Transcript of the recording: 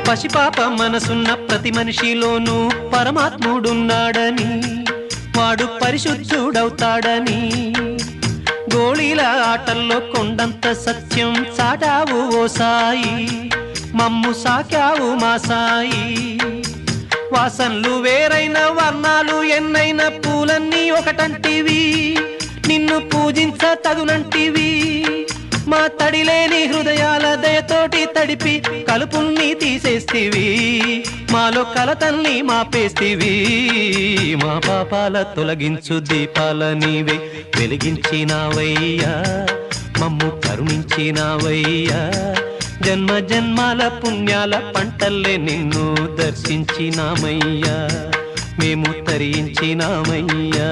పసిపాప మనసున్న ప్రతి మనిషిలోనూ పరమాత్ముడున్నాడని, వాడు పరిశుద్ధుడవుతాడని, గోళీల ఆటల్లో కొండంత సత్యం చాటావు ఓ సాయి, మమ్ము సాకావు మా సాయి. వాసనలు వేరైన వర్ణాలు ఎన్నైన పూలన్నీ ఒకటంటివి, నిన్ను పూజించ తగునంటివి. మా తడిలేని హృదయాల దయతోటి తడిపి కలుపుల్ని తీసేస్తివి, మాలో కలతల్ని మాపేస్తివి. మా పాపాల తొలగించు దీపాల నీవే వెలిగించినావయ్యా, మమ్ము కరుణించినావయ్యా. జన్మ జన్మాల పుణ్యాల పంటల్లే నిన్ను దర్శించినామయ్యా, మేము తరించినామయ్యా.